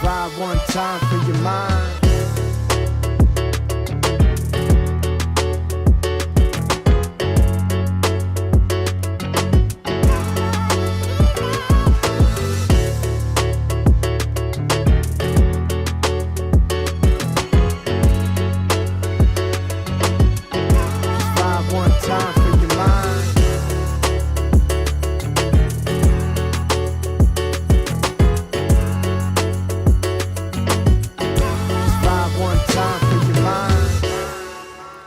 Ride one time for your mind.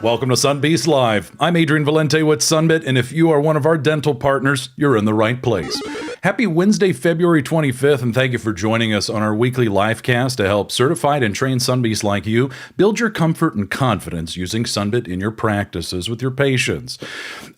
Welcome to Sunbeasts Live. I'm Adrian Valente with Sunbit, and if you are one of our dental partners, you're in the right place. Happy Wednesday, February 25th, and thank you for joining us on our weekly live cast to help certified and trained Sunbeasts like you build your comfort and confidence using Sunbit in your practices with your patients.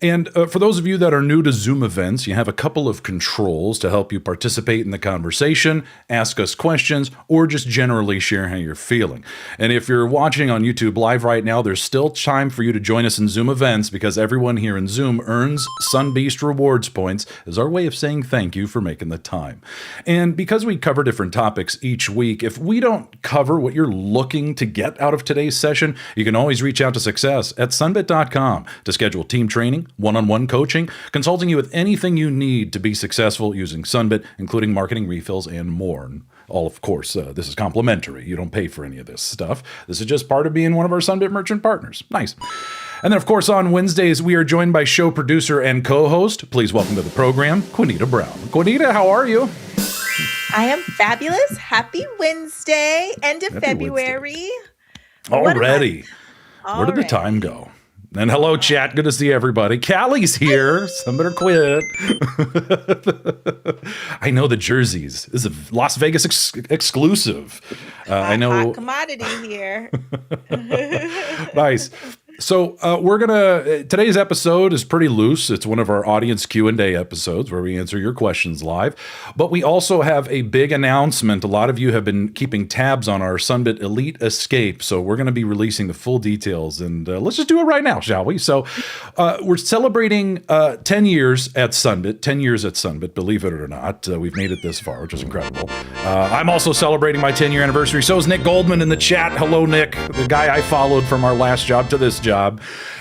And for those of you that are new to Zoom events, you have a couple of controls to help you participate in the conversation, ask us questions, or just generally share how you're feeling. And if you're watching on YouTube Live right now, there's still time for you to join us in Zoom events because everyone here in Zoom earns Sunbeast rewards points as our way of saying thank you for making the time. And because we cover different topics each week, if we don't cover what you're looking to get out of today's session, you can always reach out to Success at sunbit.com to schedule team training, one-on-one coaching, consulting you with anything you need to be successful using Sunbit, including marketing refills and more. All, of course, this is complimentary. You don't pay for any of this stuff. This is just part of being one of our Sunbit merchant partners. Nice. And then, of course, on Wednesdays, we are joined by show producer and co-host. Please welcome to the program, Queenita Brown. Queenita, how are you? I am fabulous. Happy Wednesday, end of February. Already. Where did the time go? And hello, chat. Good to see everybody. Callie's here. Some better quit. I know the jerseys. This is a Las Vegas exclusive. I know. Hot commodity here. Nice. So today's episode is pretty loose. It's one of our audience Q&A episodes where we answer your questions live. But we also have a big announcement. A lot of you have been keeping tabs on our Sunbit Elite Escape. So we're going to be releasing the full details. And let's just do it right now, shall we? So we're celebrating 10 years at Sunbit. 10 years at Sunbit, believe it or not. We've made it this far, which is incredible. I'm also celebrating my 10-year anniversary. So is Nick Goldman in the chat. Hello, Nick, the guy I followed from our last job to this job.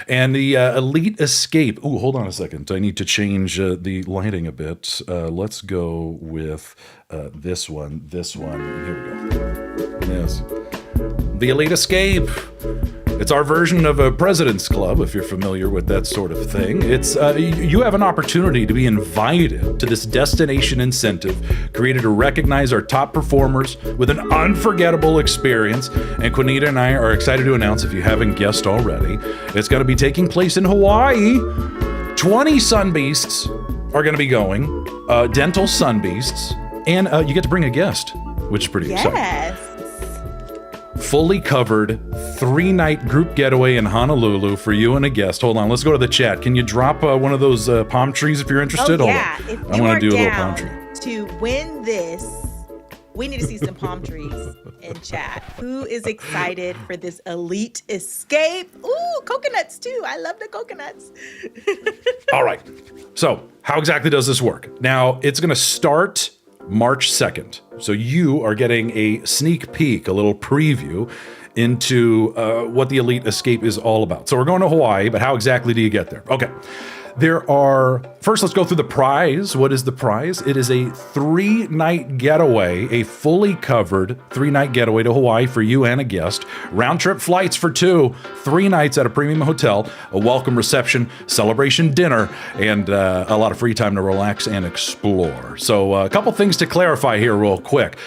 And the Elite Escape. Oh, hold on a second. I need to change the lighting a bit. Let's go with this one. Here we go. Yes. The Elite Escape. It's our version of a President's Club, if you're familiar with that sort of thing. It's you have an opportunity to be invited to this destination incentive created to recognize our top performers with an unforgettable experience. And Queenita and I are excited to announce, if you haven't guessed already, it's going to be taking place in Hawaii. 20 Sunbeasts are going to be going, dental Sunbeasts, and you get to bring a guest, which is pretty exciting. Fully covered 3-night group getaway in Honolulu for you and a guest. Hold on, let's go to the chat. Can you drop one of those palm trees if you're interested? Oh, yeah. Hold on. I want to do a little palm tree. To win this, we need to see some palm trees in chat. Who is excited for this Elite Escape? Ooh, coconuts too. I love the coconuts. All right. So how exactly does this work? Now, it's going to start March 2nd. So you are getting a sneak peek, a little preview into what the Elite Escape is all about. So we're going to Hawaii, but how exactly do you get there? Okay. First, let's go through the prize. What is the prize? It is a 3-night getaway, a fully covered 3-night getaway to Hawaii for you and a guest. Round trip flights for 2, 3 nights at a premium hotel, a welcome reception, celebration dinner, and a lot of free time to relax and explore. So a couple things to clarify here real quick.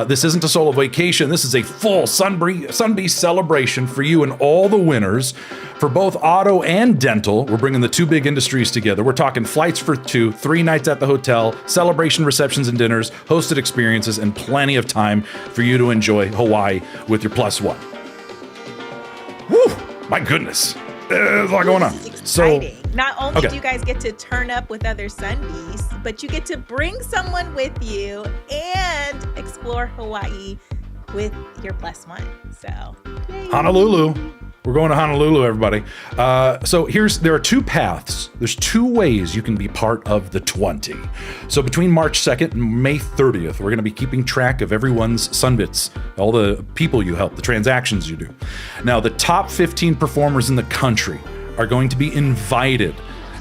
This isn't a solo vacation. This is a full Sunbeast celebration for you and all the winners. For both auto and dental, we're bringing the two big industries together. We're talking flights for 2, 3 nights at the hotel, celebration receptions and dinners, hosted experiences, and plenty of time for you to enjoy Hawaii with your plus one. Woo! My goodness. There's a lot going on. Exciting. Not only do you guys get to turn up with other Sunbeasts, but you get to bring someone with you and explore Hawaii with your plus one. So, Honolulu. We're going to Honolulu, everybody. So there are two paths. There's two ways you can be part of the 20. So between March 2nd and May 30th, we're going to be keeping track of everyone's Sunbits, all the people you help, the transactions you do. Now, the top 15 performers in the country are going to be invited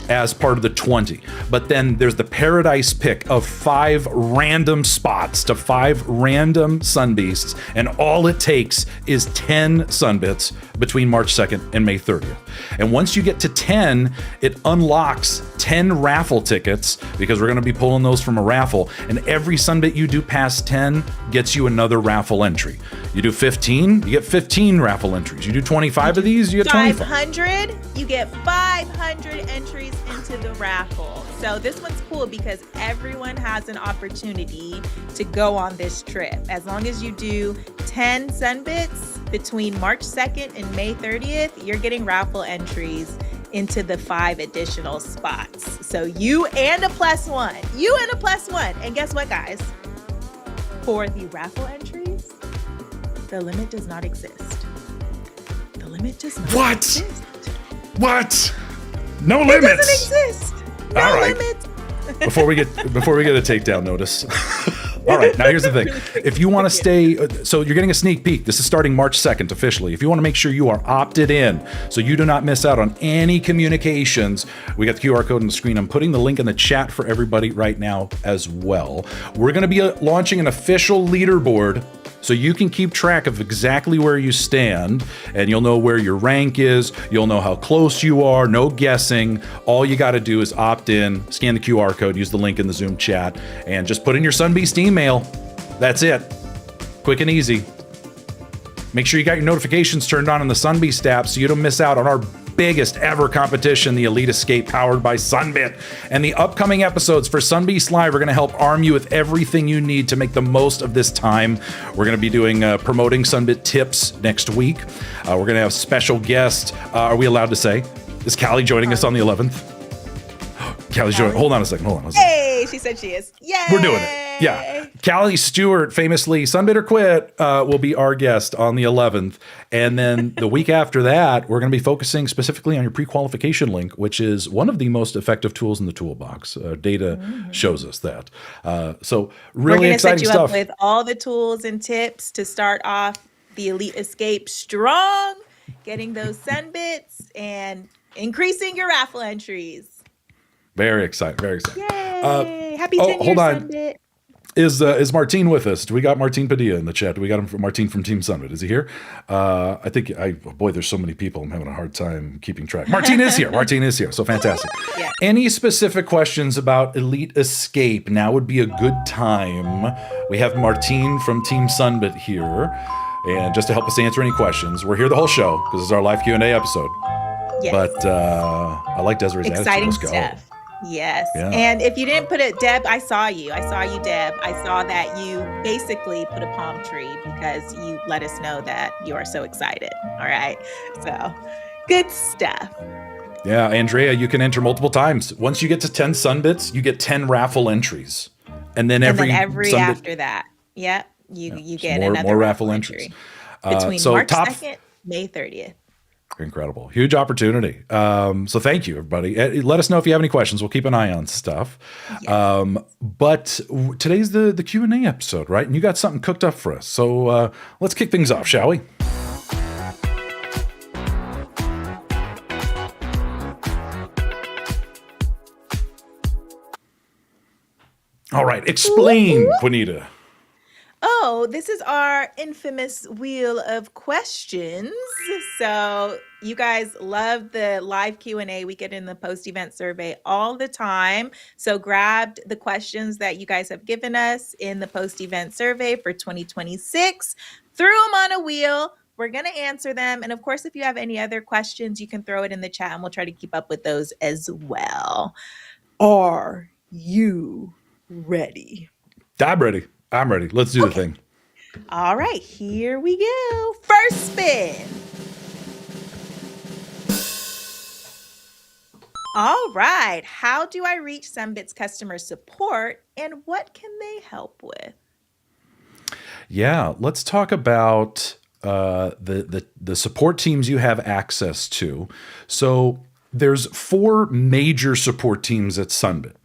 as part of the 20. But then there's the paradise pick of 5 random spots to 5 random Sunbeasts, and all it takes is 10 Sunbits between March 2nd and May 30th. And once you get to 10, it unlocks 10 raffle tickets, because we're going to be pulling those from a raffle, and every Sunbit you do past 10 gets you another raffle entry. You do 15, you get 15 raffle entries. You do 25 of these, you get 25. 500, you get 500 entries into the raffle. So this one's cool because everyone has an opportunity to go on this trip. As long as you do 10 Sunbits between March 2nd and May 30th, you're getting raffle entries into the 5 additional spots. So you and a plus one. And guess what, guys? For the raffle entries, the limit does not exist. The limit does not exist. What? No limits. It doesn't exist. No All right. limits. Before we get a takedown notice. All right, now here's the thing. If you want to stay, so you're getting a sneak peek. This is starting March 2nd officially. If you want to make sure you are opted in so you do not miss out on any communications, we got the QR code on the screen. I'm putting the link in the chat for everybody right now as well. We're going to be launching an official leaderboard so you can keep track of exactly where you stand, and you'll know where your rank is. You'll know how close you are. No guessing. All you got to do is opt in, scan the QR code, use the link in the Zoom chat, and just put in your Sunbeast email. That's it. Quick and easy. Make sure you got your notifications turned on in the Sunbeast app so you don't miss out on our biggest ever competition, the Elite Escape powered by Sunbit. And the upcoming episodes for Sunbeast Live are going to help arm you with everything you need to make the most of this time. We're going to be doing promoting Sunbit tips next week. We're going to have special guests. Are we allowed to say? Is Callie joining us on the 11th? Callie's joining. Hold on a second. Hey, she said she is. Yay! We're doing it. Yeah. Callie Stewart, famously Sunbit or Quit, will be our guest on the 11th. And then the week after that, we're going to be focusing specifically on your pre-qualification link, which is one of the most effective tools in the toolbox. Data shows us that. So really exciting stuff. We're going to set you up with all the tools and tips to start off the Elite Escape strong, getting those Sunbits and increasing your raffle entries. Very excited. Very excited. Yay! Happy 10 years, hold on. Sunbit. Is Martin with us? Do we got Martin Padilla in the chat? Do we got him from Martin from Team Sunbit? Is he here? I think boy, there's so many people. I'm having a hard time keeping track. Martin is here. Martin is here. So fantastic. Yeah. Any specific questions about Elite Escape? Now would be a good time. We have Martin from Team Sunbit here, and just to help us answer any questions, we're here the whole show because it's our live Q&A episode. Yes. But I like Desiree's exciting attitude. Let's go. stuff. Yes. Yeah. And if you didn't put it, Deb, I saw you, Deb. I saw that you basically put a palm tree because you let us know that you are so excited. All right. So good stuff. Yeah, Andrea, you can enter multiple times. Once you get to 10 Sunbits, you get 10 raffle entries. And then every Sunbit, after that. Yep. You get another more raffle entries. Between March 2nd, May 30th. Incredible. Huge opportunity. So thank you, everybody. Let us know if you have any questions. We'll keep an eye on stuff. Yes. But today's the Q&A episode, right? And you got something cooked up for us. So let's kick things off, shall we? All right. Explain, Queenita. Oh, this is our infamous wheel of questions. So you guys love the live Q&A. We get in the post-event survey all the time. So grabbed the questions that you guys have given us in the post-event survey for 2026, threw them on a wheel. We're going to answer them. And of course, if you have any other questions, you can throw it in the chat and we'll try to keep up with those as well. Are you ready? I'm ready. Let's do the thing. All right, here we go. First spin. All right. How do I reach Sunbit's customer support and what can they help with? Yeah, let's talk about the support teams you have access to. So there's 4 major support teams at Sunbit.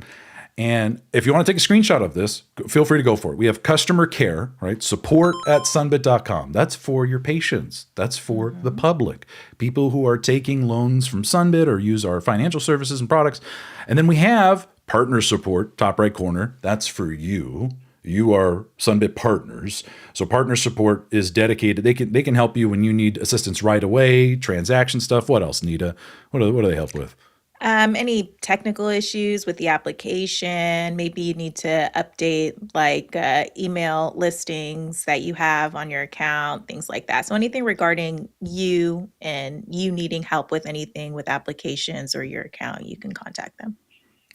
And if you want to take a screenshot of this, feel free to go for it. We have customer care, right? Support at sunbit.com. That's for your patients. That's for the public, people who are taking loans from Sunbit or use our financial services and products. And then we have partner support, top right corner. That's for you. You are Sunbit partners. So partner support is dedicated. They can help you when you need assistance right away, transaction stuff. What else, Nita? What do they help with? Any technical issues with the application, maybe you need to update like email listings that you have on your account, things like that. So anything regarding you and you needing help with anything with applications or your account, you can contact them.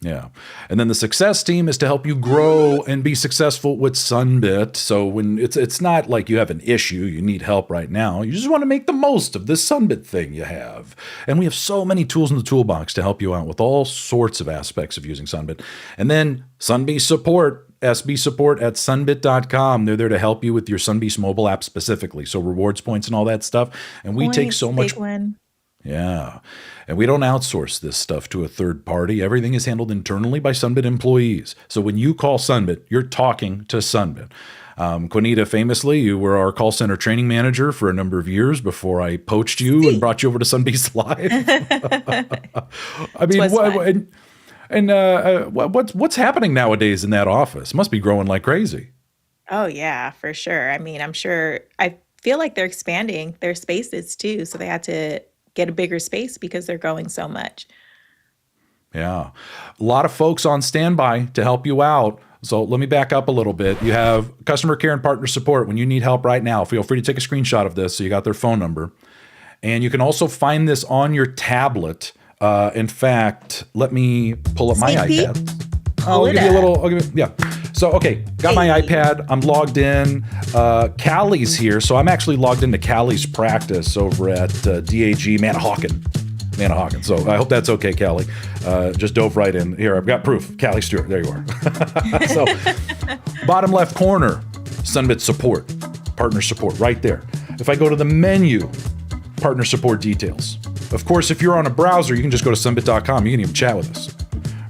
Yeah. And then the success team is to help you grow and be successful with Sunbit. So when it's not like you have an issue, you need help right now. You just want to make the most of this Sunbit thing you have. And we have so many tools in the toolbox to help you out with all sorts of aspects of using Sunbit. And then Sunbeast support, SB support at sunbit.com. They're there to help you with your Sunbeast mobile app specifically. So rewards points and all that stuff. And we take so much. Big one. Yeah. And we don't outsource this stuff to a third party. Everything is handled internally by Sunbit employees. So when you call Sunbit, you're talking to Sunbit. Queenita, famously, you were our call center training manager for a number of years before I poached you and brought you over to Sunbeasts Live. I mean, what's happening nowadays in that office? Must be growing like crazy. Oh, yeah, for sure. I mean, I feel like they're expanding their spaces too. So they had to get a bigger space because they're growing so much. Yeah. A lot of folks on standby to help you out. So let me back up a little bit. You have customer care and partner support. When you need help right now, feel free to take a screenshot of this so you got their phone number. And you can also find this on your tablet. In fact, let me pull up my iPad. I'll give you, yeah. So, okay, got my iPad. I'm logged in. Callie's here. So I'm actually logged into Callie's practice over at DAG Manahawkin. So I hope that's okay, Callie. Just dove right in. Here, I've got proof. Callie Stewart. There you are. So bottom left corner, Sunbit support, partner support right there. If I go to the menu, partner support details. Of course, if you're on a browser, you can just go to sunbit.com. You can even chat with us.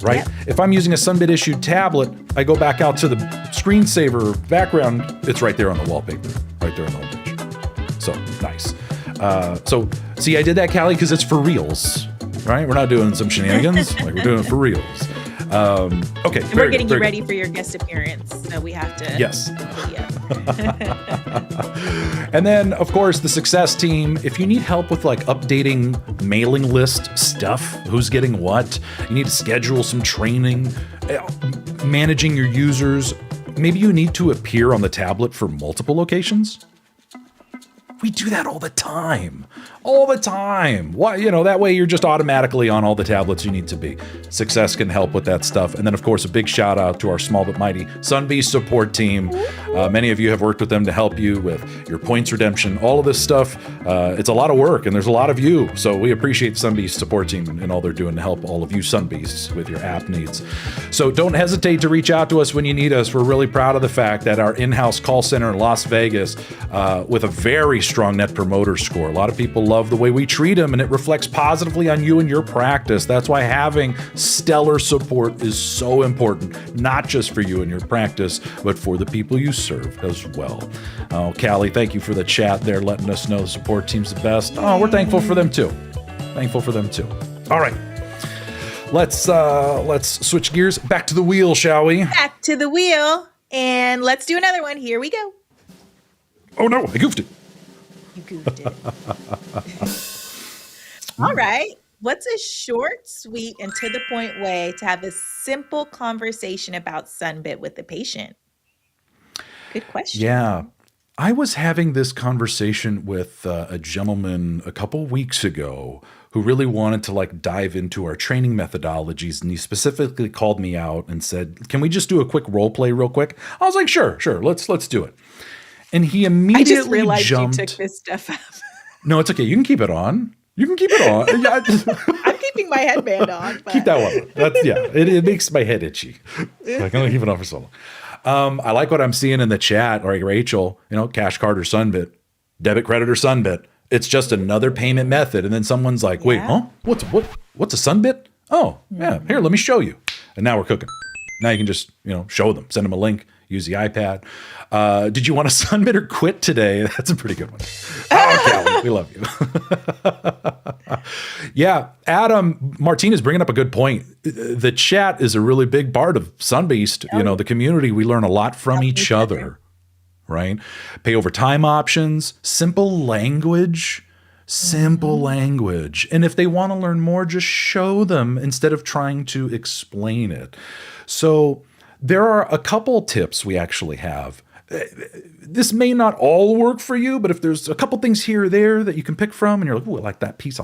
Right? Yep. If I'm using a Sunbit issued tablet, I go back out to the screensaver background. It's right there on the wallpaper, right there on the homepage. So nice. So see, I did that, Callie, because it's for reals, right? We're not doing some shenanigans. Like we're doing it for reals. Okay. And we're getting you ready for your guest appearance, so we have to. Yes. And then, of course, the success team. If you need help with like updating mailing list stuff, who's getting what, you need to schedule some training, managing your users. Maybe you need to appear on the tablet for multiple locations. We do that all the time. All the time. Why, that way you're just automatically on all the tablets you need to be. Success can help with that stuff. And then, of course, a big shout out to our small but mighty Sunbeast support team. Many of you have worked with them to help you with your points redemption, all of this stuff. It's a lot of work and there's a lot of you. So we appreciate the Sunbeast support team and all they're doing to help all of you Sunbeasts with your app needs. So don't hesitate to reach out to us when you need us. We're really proud of the fact that our in-house call center in Las Vegas, with a very strong net promoter score. A lot of people love the way we treat them, and it reflects positively on you and your practice. That's why having stellar support is so important, not just for you and your practice, but for the people you serve as well. Oh, Callie, thank you for the chat there, letting us know the support team's the best. Oh, we're thankful for them too. All right. Let's switch gears. Back to the wheel, shall we? Back to the wheel, and let's do another one. Here we go. Oh no, I goofed it. You goofed it. All right. What's a short, sweet, and to the point way to have a simple conversation about Sunbit with the patient? Good question. Yeah. I was having this conversation with a gentleman a couple weeks ago who really wanted to dive into our training methodologies. And he specifically called me out and said, can we just do a quick role play real quick? I was like, sure. Let's do it. And he immediately I just realized jumped. You took this stuff out. No, it's okay. You can keep it on. I'm keeping my headband on. But. Keep that one. It makes my head itchy. I can only keep it on for so long. I like what I'm seeing in the chat. All right, Rachel, Cash Card or Sunbit. debit, credit, or Sunbit. It's just another payment method. And then someone's like, wait, Yeah. What's a Sunbit? Oh, yeah, here, let me show you. And now we're cooking. Now you can just, show them, send them a link, use the iPad. Did you want a Sunbit or quit today? That's a pretty good one. Oh, Callie, we love you. Yeah, Adam Martinez bringing up a good point. The chat is a really big part of Sunbeast. The community, we learn a lot from each other, right? Pay over time options, simple language. And if they want to learn more, just show them instead of trying to explain it. So there are a couple tips we actually have. This may not all work for you, but if there's a couple things here or there that you can pick from and you're like, oh, I like that piece,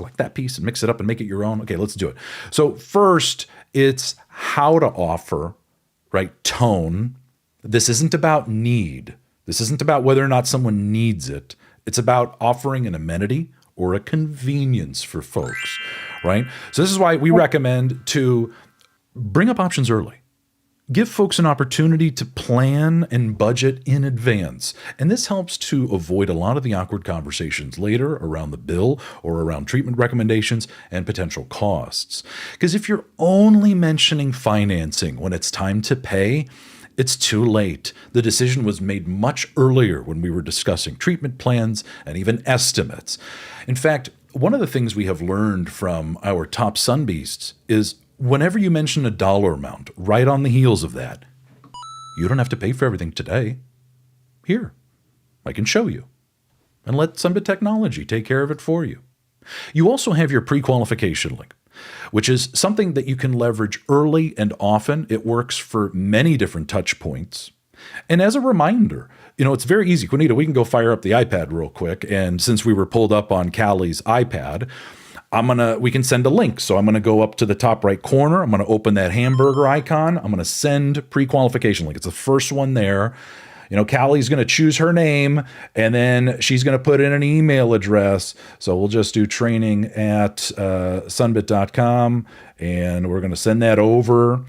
and mix it up and make it your own. Okay, let's do it. So first, it's how to offer, right? Tone. This isn't about need. This isn't about whether or not someone needs it. It's about offering an amenity or a convenience for folks, right? So this is why we recommend to bring up options early. Give folks an opportunity to plan and budget in advance. And this helps to avoid a lot of the awkward conversations later around the bill or around treatment recommendations and potential costs. Because if you're only mentioning financing when it's time to pay, it's too late. The decision was made much earlier when we were discussing treatment plans and even estimates. In fact, one of the things we have learned from our top Sunbeasts is whenever you mention a dollar amount right on the heels of that, you don't have to pay for everything today. Here, I can show you. And let Sunbit Technology take care of it for you. You also have your pre-qualification link, which is something that you can leverage early and often. It works for many different touch points. And as a reminder, it's very easy. Queenita, we can go fire up the iPad real quick. And since we were pulled up on Callie's iPad, we can send a link. So I'm going to go up to the top right corner. I'm going to open that hamburger icon. I'm going to send pre-qualification link. It's the first one there. Callie's going to choose her name, and then she's going to put in an email address. So we'll just do training at sunbit.com, and we're going to send that over,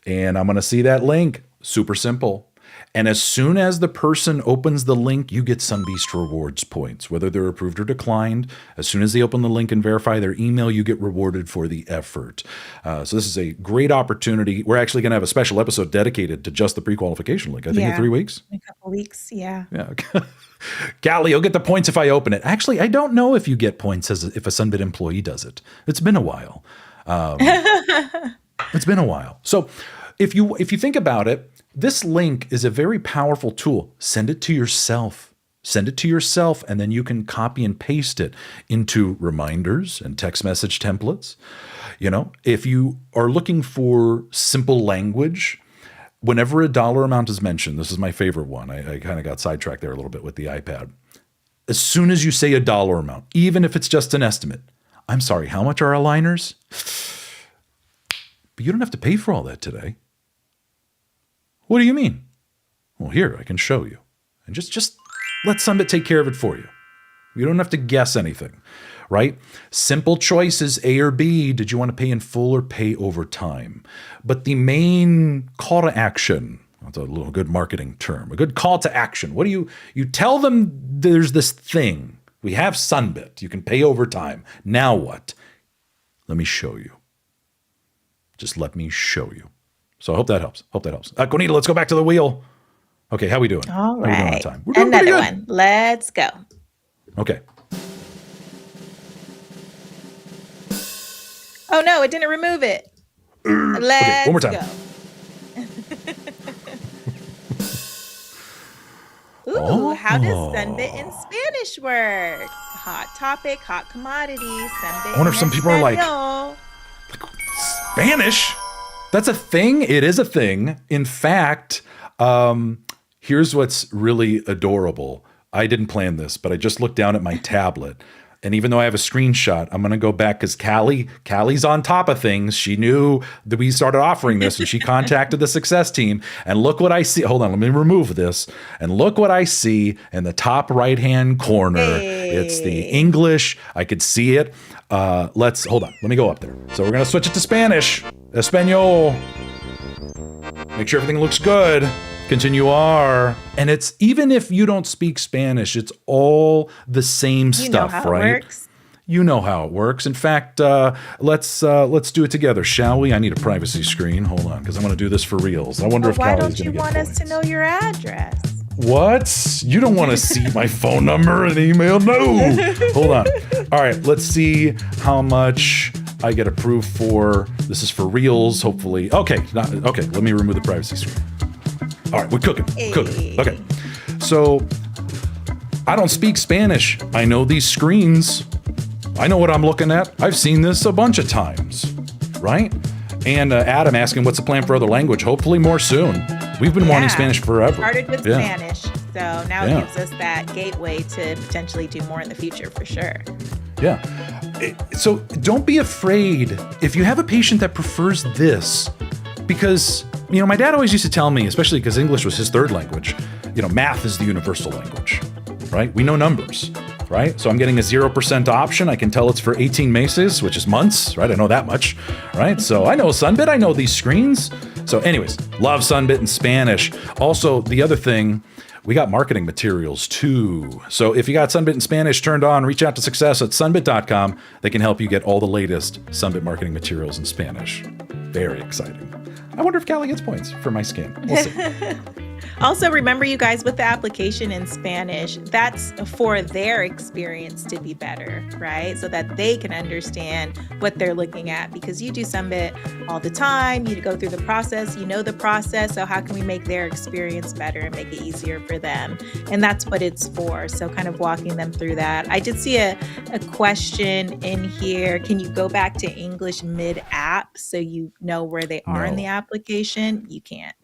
and I'm going to see that link. Super simple. And as soon as the person opens the link, you get Sunbeast rewards points, whether they're approved or declined. As soon as they open the link and verify their email, you get rewarded for the effort. So this is a great opportunity. We're actually going to have a special episode dedicated to just the pre-qualification link. I think in 3 weeks. A couple weeks, yeah. Yeah. Callie, you'll get the points if I open it. Actually, I don't know if you get points if a Sunbit employee does it. It's been a while. It's been a while. So if you think about it, this link is a very powerful tool. Send it to yourself. Send it to yourself, and then you can copy and paste it into reminders and text message templates. If you are looking for simple language, whenever a dollar amount is mentioned, this is my favorite one. I kind of got sidetracked there a little bit with the iPad. As soon as you say a dollar amount, even if it's just an estimate, I'm sorry, how much are aligners? But you don't have to pay for all that today. What do you mean? Well, here, I can show you. And just let Sunbit take care of it for you. You don't have to guess anything, right? Simple choices, A or B. Did you want to pay in full or pay over time? But the main call to action, that's a little good marketing term, a good call to action. What do you tell them there's this thing. We have Sunbit. You can pay over time. Now what? Let me show you. Just let me show you. So I hope that helps. Queenita, let's go back to the wheel. Okay, how we doing? All How we doing on right. time? We're doing Another pretty good. one. Let's go. Okay. Oh, no, it didn't remove it. Let's one more time. go. Ooh, Oh. how does Sunbit in Spanish work? Hot topic, hot commodity. Sunbit I wonder if some people are like, Espanol. Spanish? That's a thing? It is a thing. In fact, here's what's really adorable. I didn't plan this, but I just looked down at my tablet. And even though I have a screenshot, I'm going to go back because Callie's on top of things. She knew that we started offering this and she contacted the success team. And look what I see. Hold on, let me remove this. And look what I see in the top right-hand corner. Hey. It's the English. I could see it. Hold on. Let me go up there. So we're going to switch it to Spanish. Espanol. Make sure everything looks good. Continuar. And it's, even if you don't speak Spanish, it's all the same stuff, how right? It works. You know how it works. In fact, let's do it together, shall we? I need a privacy screen. Hold on, because I want to do this for reals. I wonder if Why Callie's don't you going to get want us to know your address? What? You don't want to see my phone number and email? No. Hold on. All right, let's see how much I get approved for. This is for reals, hopefully. Okay, okay, let me remove the privacy screen. All right, we're cooking. Cooking. Okay. So, I don't speak Spanish. I know these screens. I know what I'm looking at. I've seen this a bunch of times, right? And Adam asking, what's the plan for other language? Hopefully more soon. We've been wanting Spanish forever. Started with Spanish, so now it gives us that gateway to potentially do more in the future for sure. Yeah. So don't be afraid if you have a patient that prefers this, because, you know, my dad always used to tell me, especially because English was his third language, you know, math is the universal language, right? We know numbers. Right? So I'm getting a 0% option. I can tell it's for 18 meses, which is months, right? I know that much, right? So I know Sunbit. I know these screens. So anyways, love Sunbit in Spanish. Also, the other thing, we got marketing materials too. So if you got Sunbit in Spanish turned on, reach out to success@sunbit.com. They can help you get all the latest Sunbit marketing materials in Spanish. Very exciting. I wonder if Callie gets points for my skin. We'll see. Also, remember, you guys, with the application in Spanish, that's for their experience to be better, right? So that they can understand what they're looking at, because you do Sunbit all the time. You go through the process, you know the process. So how can we make their experience better and make it easier for them? And that's what it's for. So kind of walking them through that. I did see a question in here. Can you go back to English mid-app so you know where they are in the application? You can't.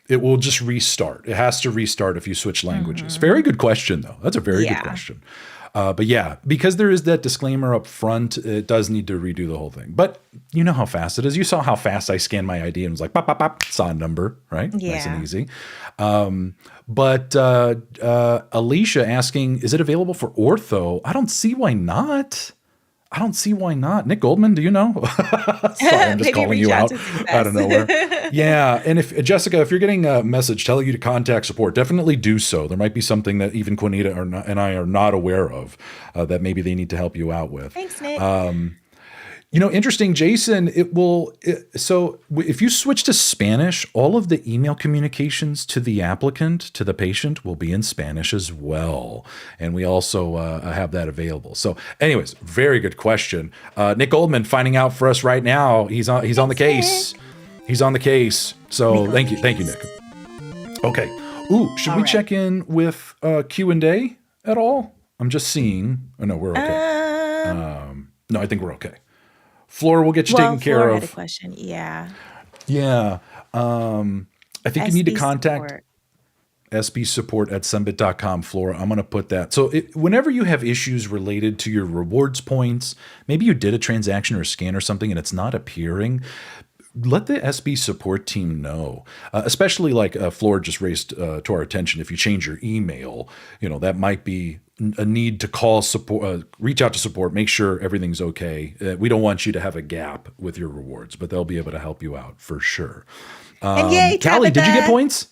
It will just restart. It has to restart if you switch languages. Very good question, though. That's a very good question. But yeah, because there is that disclaimer up front, it does need to redo the whole thing. But you know how fast it is. You saw how fast I scanned my ID and was like, pop, pop, pop, saw a number, right? Yeah. Nice and easy. But Alicia asking, is it available for ortho? I don't see why not. Nick Goldman, do you know? Sorry, I'm just calling you out of nowhere. Yeah, and if Jessica, if you're getting a message telling you to contact support, definitely do so. There might be something that even Queenita and I are not aware of that maybe they need to help you out with. Thanks, Nick. You know, interesting, Jason, so if you switch to Spanish, all of the email communications to the applicant, to the patient, will be in Spanish as well. And we also have that available. So anyways, very good question. Nick Goldman finding out for us right now. He's on the case. He's on the case. So thank you, Nick. Okay. Ooh, should we check in with Q&A at all? I'm just seeing. Oh, no, we're okay. No, I think we're okay. Flora will get you taken care of. Had a question. Yeah. Yeah. I think you need to contact sbsupport@sunbit.com, Flora. I'm going to put that. So whenever you have issues related to your rewards points, maybe you did a transaction or a scan or something and it's not appearing, let the SB support team know, especially like Flora just raised to our attention. If you change your email, you know, that might be a need to call support, reach out to support, make sure everything's okay. We don't want you to have a gap with your rewards, but they'll be able to help you out for sure. And yay, Callie, did you get points?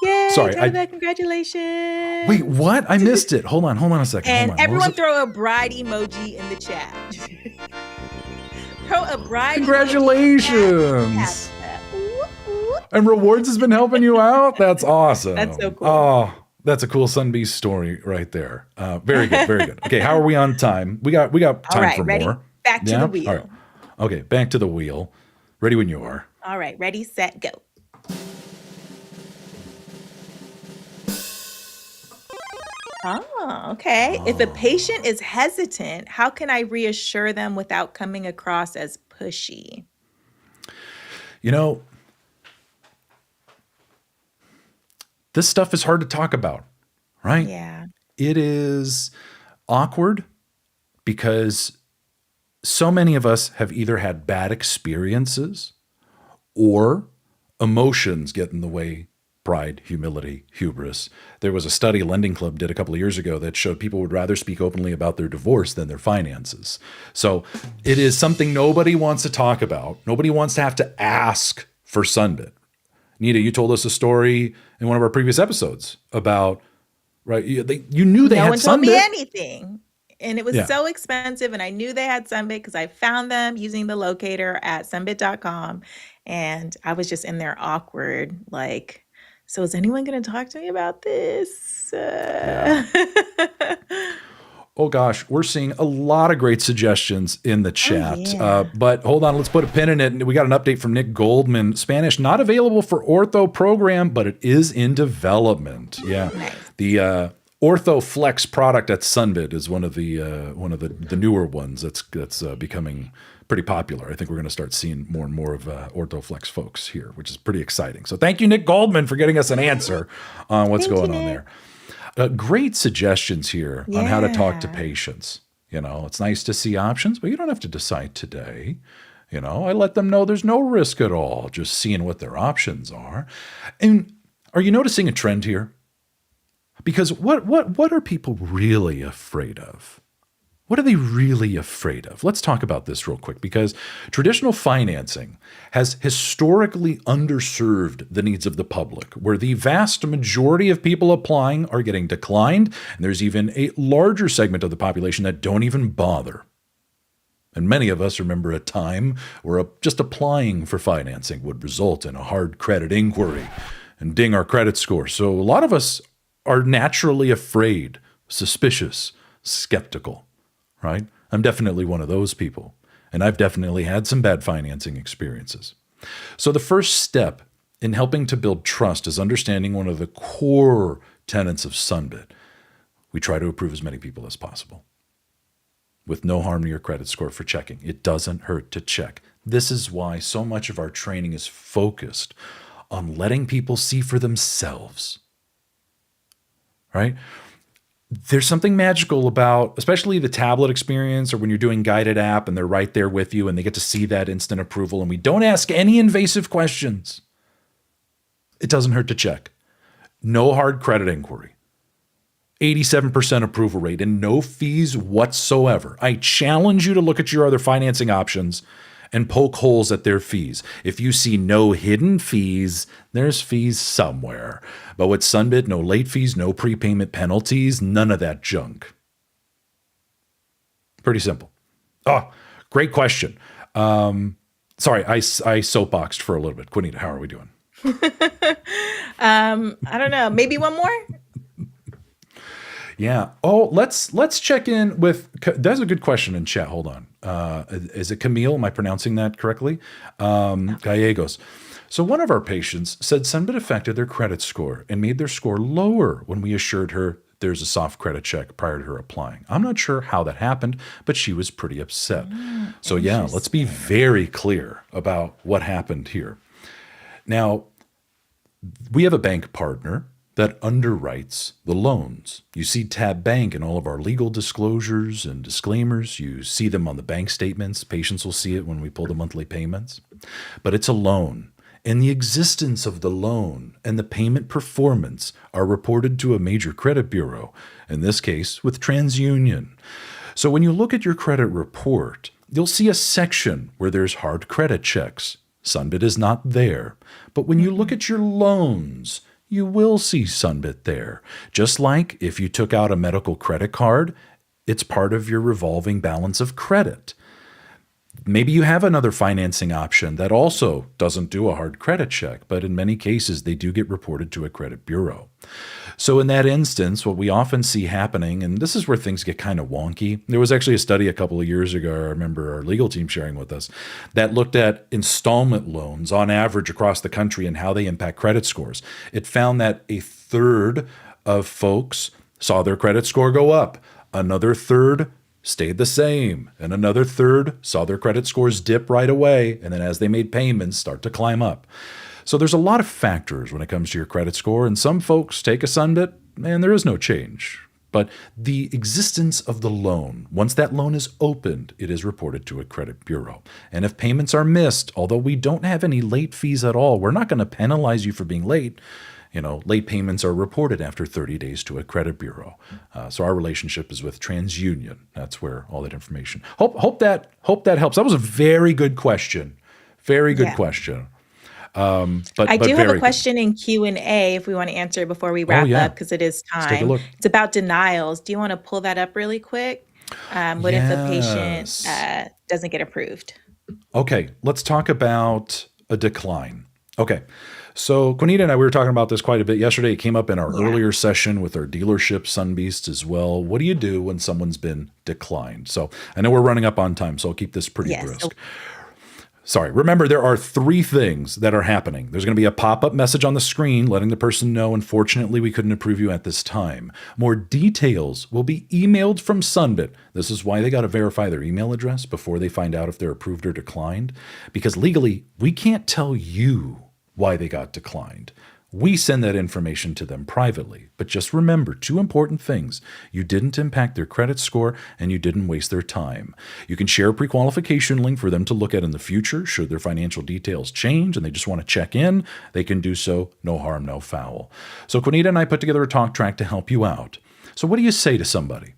Yay, sorry, congratulations. Wait, what? I missed it. Hold on a second. And everyone throw a bride emoji in the chat. Throw a bride Congratulations. And rewards has been helping you out? That's awesome. That's so cool. Oh, that's a cool Sunbeast story right there. Very good, very good. Okay, how are we on time? We got time for ready? more. Back to the wheel. All right. Okay, back to the wheel. Ready when you are. All right, ready, set, go. Oh, okay. If a patient is hesitant, how can I reassure them without coming across as pushy? You know, this stuff is hard to talk about, right? Yeah. It is awkward because so many of us have either had bad experiences or emotions get in the way. Pride, humility, hubris. There was a study Lending Club did a couple of years ago that showed people would rather speak openly about their divorce than their finances. So it is something nobody wants to talk about. Nobody wants to have to ask for Sunbit. Nita, you told us a story in one of our previous episodes about, right? You knew they No had one told me Sunbit. anything. And it was so expensive. And I knew they had Sunbit because I found them using the locator at sunbit.com. And I was just in there awkward, like, so is anyone going to talk to me about this? Oh gosh, we're seeing a lot of great suggestions in the chat. yeah. But hold on, let's put a pin in it. We got an update from Nick Goldman. Spanish not available for ortho program, but it is in development. Yeah, Nice. the Ortho Flex product at Sunbit is one of the newer ones that's becoming pretty popular. I think we're going to start seeing more and more of Ortho Flex folks here, which is pretty exciting. So thank you, Nick Goldman, for getting us an answer on what's going on there. Great suggestions here on how to talk to patients. You know, it's nice to see options, but you don't have to decide today. You know, I let them know there's no risk at all, just seeing what their options are. And are you noticing a trend here? Because what are people really afraid of? What are they really afraid of? Let's talk about this real quick, because traditional financing has historically underserved the needs of the public, where the vast majority of people applying are getting declined, and there's even a larger segment of the population that don't even bother. And many of us remember a time where just applying for financing would result in a hard credit inquiry and ding our credit score. So a lot of us are naturally afraid, suspicious, skeptical. Right? I'm definitely one of those people, and I've definitely had some bad financing experiences. So the first step in helping to build trust is understanding one of the core tenets of Sunbit. We try to approve as many people as possible, with no harm to your credit score for checking. It doesn't hurt to check. This is why so much of our training is focused on letting people see for themselves. Right? There's something magical about, especially the tablet experience, or when you're doing guided app and they're right there with you and they get to see that instant approval, and we don't ask any invasive questions. It doesn't hurt to check. No hard credit inquiry. 87% approval rate and no fees whatsoever. I challenge you to look at your other financing options and poke holes at their fees. If you see no hidden fees, there's fees somewhere. But with Sunbit, no late fees, no prepayment penalties, none of that junk. Pretty simple. Oh, great question. Sorry, I soapboxed for a little bit. Queenita, how are we doing? I don't know. Maybe one more? Yeah. Oh, let's check in with. That's a good question in chat. Hold on. Is it Camille? Am I pronouncing that correctly? Gallegos. So one of our patients said Sunbit affected their credit score and made their score lower when we assured her there's a soft credit check prior to her applying. I'm not sure how that happened, but she was pretty upset. So yeah, let's be very clear about what happened here. Now, we have a bank partner that underwrites the loans. You see Tab Bank in all of our legal disclosures and disclaimers. You see them on the bank statements. Patients will see it when we pull the monthly payments. But it's a loan, and the existence of the loan and the payment performance are reported to a major credit bureau, in this case with TransUnion. So when you look at your credit report, you'll see a section where there's hard credit checks. Sunbit is not there. But when you look at your loans, you will see Sunbit there. Just like if you took out a medical credit card, it's part of your revolving balance of credit. Maybe you have another financing option that also doesn't do a hard credit check, but in many cases, they do get reported to a credit bureau. So in that instance, what we often see happening, and this is where things get kind of wonky. There was actually a study a couple of years ago, I remember our legal team sharing with us, that looked at installment loans on average across the country and how they impact credit scores. It found that a third of folks saw their credit score go up. Another third stayed the same, and another third saw their credit scores dip right away, and then as they made payments, start to climb up. So there's a lot of factors when it comes to your credit score, and some folks take a Sunbit, and there is no change. But the existence of the loan, once that loan is opened, it is reported to a credit bureau. And if payments are missed, although we don't have any late fees at all, we're not going to penalize you for being late. You know, late payments are reported after 30 days to a credit bureau. So our relationship is with TransUnion. That's where all that information. Hope that helps. That was a very good question. Very good question. But I do have very a good. question in Q&A if we want to answer it before we wrap yeah. up, because it is Let's take a time. look. It's about denials. Do you want to pull that up really quick? What if a patient Yes. doesn't get approved? Okay, let's talk about a decline. Okay, so Queenita and I, we were talking about this quite a bit yesterday. It came up in our earlier session with our dealership, Sunbeasts, as well. What do you do when someone's been declined? So I know we're running up on time, so I'll keep this pretty brisk. Sorry, remember there are 3 things that are happening. There's going to be a pop-up message on the screen letting the person know, unfortunately, we couldn't approve you at this time. More details will be emailed from Sunbit. This is why they got to verify their email address before they find out if they're approved or declined. Because legally, we can't tell you why they got declined. We send that information to them privately. But just remember 2 important things. You didn't impact their credit score and you didn't waste their time. You can share a pre-qualification link for them to look at in the future. Should their financial details change and they just want to check in, they can do so. No harm, no foul. So Queenita and I put together a talk track to help you out. So what do you say to somebody?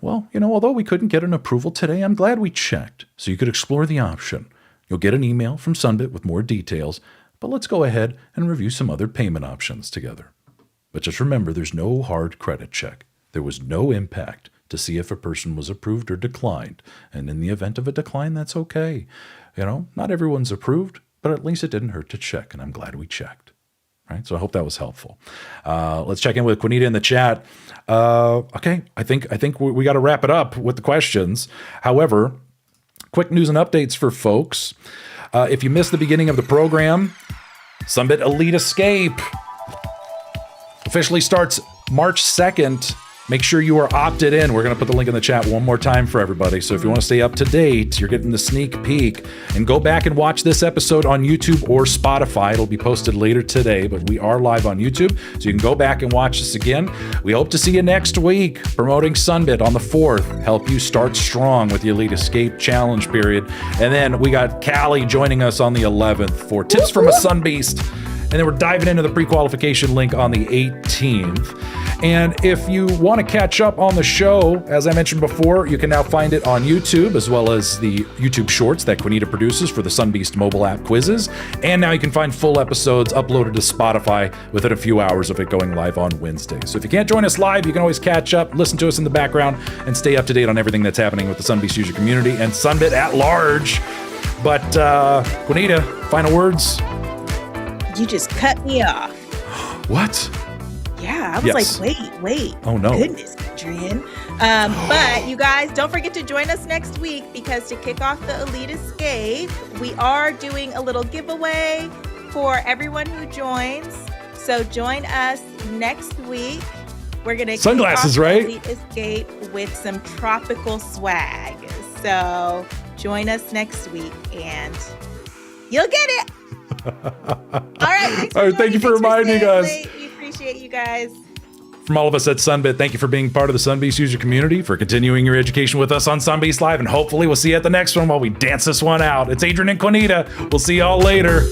Well, although we couldn't get an approval today, I'm glad we checked. So you could explore the option. You'll get an email from Sunbit with more details. But let's go ahead and review some other payment options together. But just remember, there's no hard credit check. There was no impact to see if a person was approved or declined. And in the event of a decline, that's okay. Not everyone's approved, but at least it didn't hurt to check. And I'm glad we checked. Right? So I hope that was helpful. Let's check in with Queenita in the chat. Okay, I think we got to wrap it up with the questions. However, quick news and updates for folks. If you missed the beginning of the program, Sunbit Elite Escape officially starts March 2nd. Make sure you are opted in. We're going to put the link in the chat one more time for everybody. So if you want to stay up to date, you're getting the sneak peek. And go back and watch this episode on YouTube or Spotify. It'll be posted later today, but we are live on YouTube. So you can go back and watch this again. We hope to see you next week promoting Sunbit on the 4th. Help you start strong with the Elite Escape Challenge period. And then we got Callie joining us on the 11th for Tips from a Sunbeast. And then we're diving into the pre-qualification link on the 18th. And if you want to catch up on the show, as I mentioned before, you can now find it on YouTube, as well as the YouTube shorts that Queenita produces for the Sunbeast mobile app quizzes. And now you can find full episodes uploaded to Spotify within a few hours of it going live on Wednesday. So if you can't join us live, you can always catch up, listen to us in the background, and stay up to date on everything that's happening with the Sunbeast user community and Sunbit at large. But Queenita, final words? You just cut me off. What? Yeah, I was like, wait. Oh, no. Goodness, Adrian. But you guys, don't forget to join us next week, because to kick off the Elite Escape, we are doing a little giveaway for everyone who joins. So join us next week. We're going to sunglasses, kick off right? the Elite Escape with some tropical swag. So join us next week and you'll get it. All right. Thank you for reminding us. We appreciate you guys. From all of us at Sunbit, thank you for being part of the Sunbeast user community, for continuing your education with us on Sunbeast Live, and hopefully we'll see you at the next one while we dance this one out. It's Adrian and Queenita. We'll see y'all later.